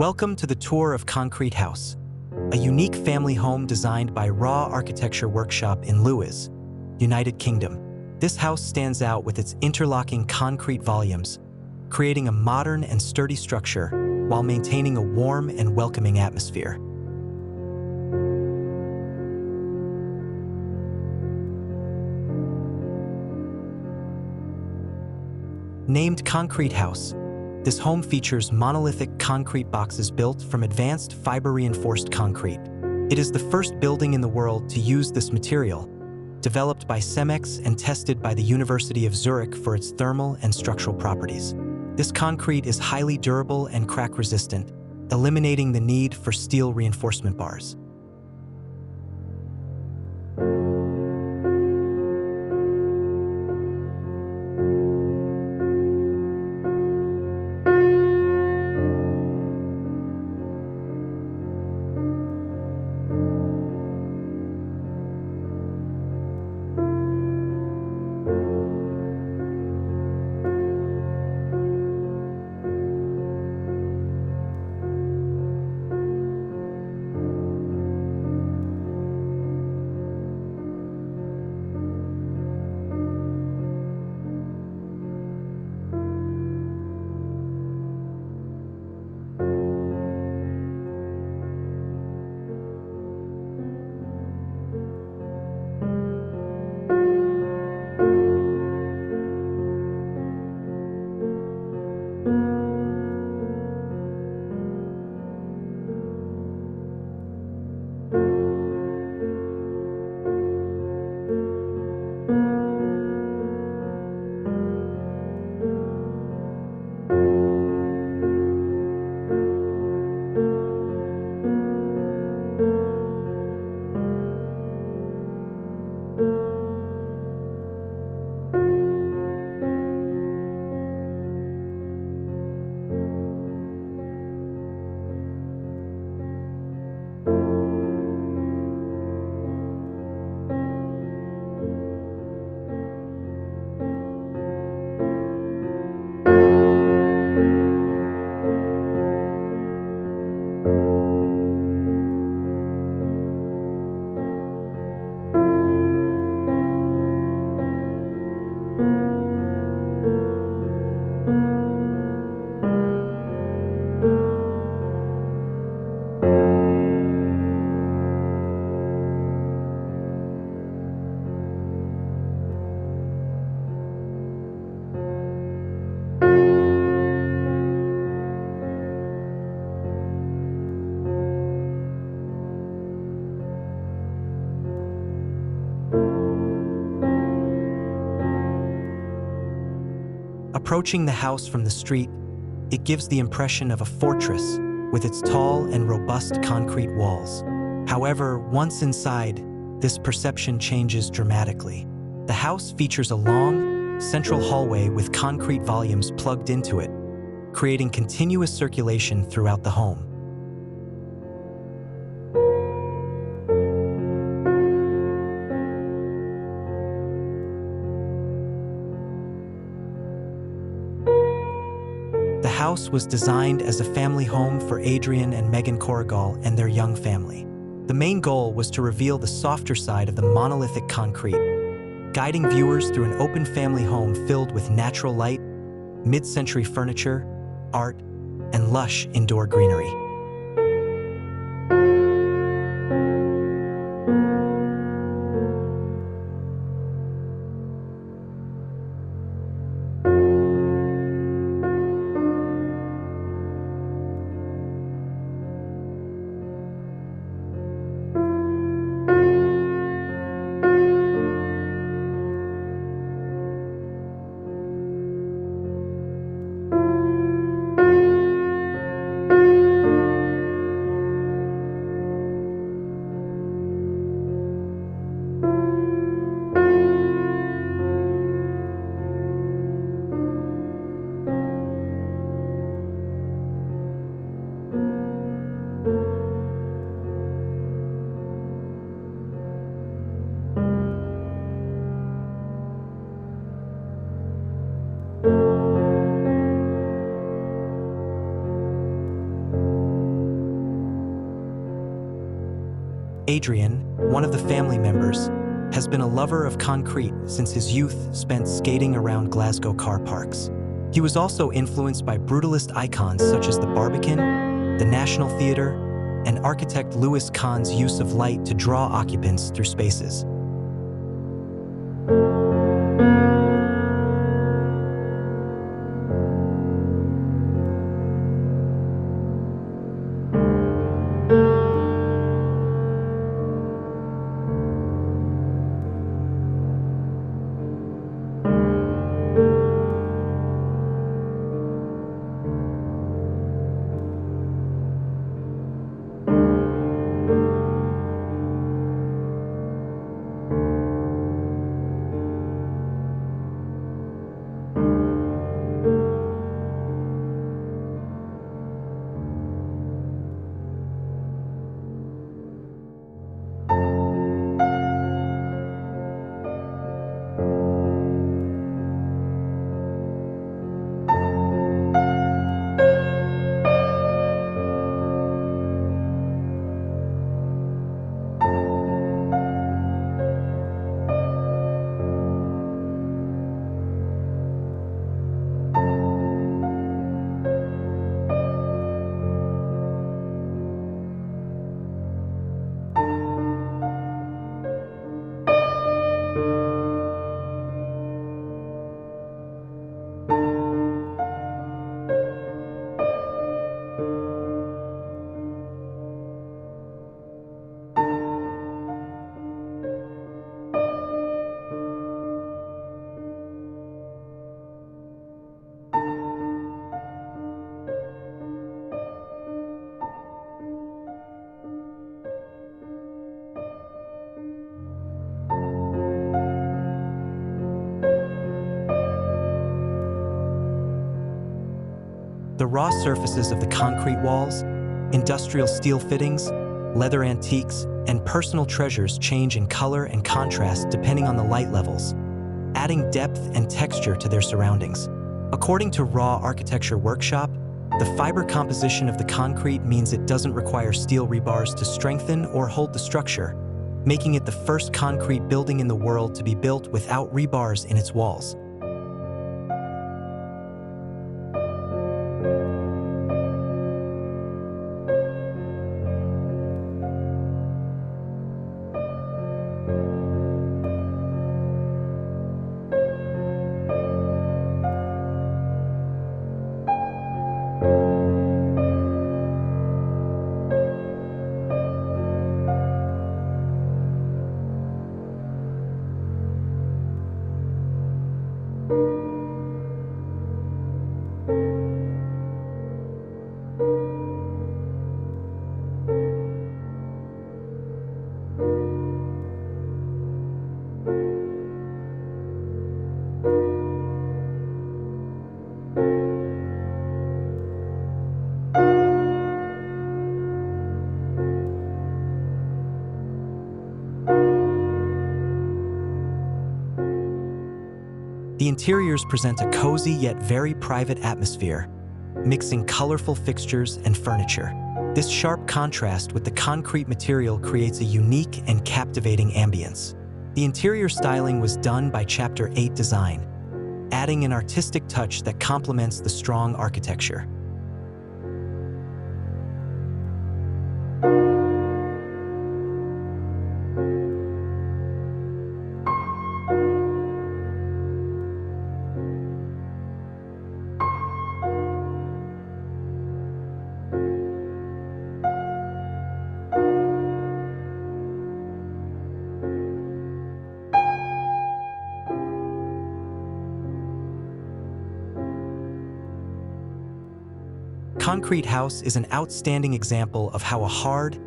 Welcome to the tour of Concrete House, a unique family home designed by Raw Architecture Workshop in Lewes, United Kingdom. This house stands out with its interlocking concrete volumes, creating a modern and sturdy structure while maintaining a warm and welcoming atmosphere. Named Concrete House, this home features monolithic concrete boxes built from advanced fibre-reinforced concrete. It is the first building in the world to use this material, developed by Cemex and tested by the University of Zurich for its thermal and structural properties. This concrete is highly durable and crack-resistant, eliminating the need for steel reinforcement bars. Approaching the house from the street, it gives the impression of a fortress with its tall and robust concrete walls. However, once inside, this perception changes dramatically. The house features a long, central hallway with concrete volumes plugged into it, creating continuous circulation throughout the home. The house was designed as a family home for Adrian and Megan Corrigall and their young family. The main goal was to reveal the softer side of the monolithic concrete, guiding viewers through an open family home filled with natural light, mid-century furniture, art, and lush indoor greenery. Adrian, one of the family members, has been a lover of concrete since his youth spent skating around Glasgow car parks. He was also influenced by brutalist icons such as the Barbican, the National Theatre, and architect Lewes use of light to draw occupants through spaces. The raw surfaces of the concrete walls, industrial steel fittings, leather antiques, and personal treasures change in color and contrast depending on the light levels, adding depth and texture to their surroundings. According to Raw Architecture Workshop, the fiber composition of the concrete means it doesn't require steel rebars to strengthen or hold the structure, making it the first concrete building in the world to be built without rebars in its walls. The interiors present a cozy yet very private atmosphere, mixing colorful fixtures and furniture. This sharp contrast with the concrete material creates a unique and captivating ambience. The interior styling was done by Chapter 8 Design, adding an artistic touch that complements the strong architecture. Concrete house is an outstanding example of how a hard,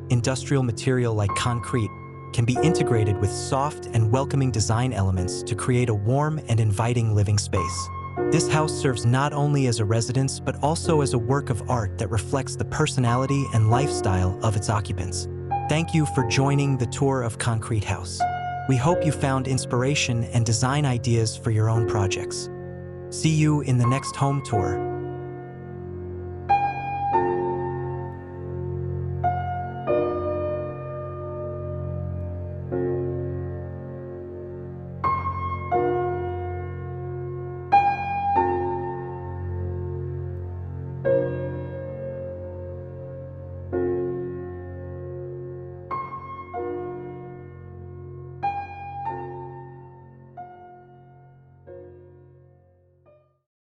industrial material like concrete can be integrated with soft and welcoming design elements to create a warm and inviting living space. This house serves not only as a residence, but also as a work of art that reflects the personality and lifestyle of its occupants. Thank you for joining the tour of Concrete House. We hope you found inspiration and design ideas for your own projects. See you in the next home tour.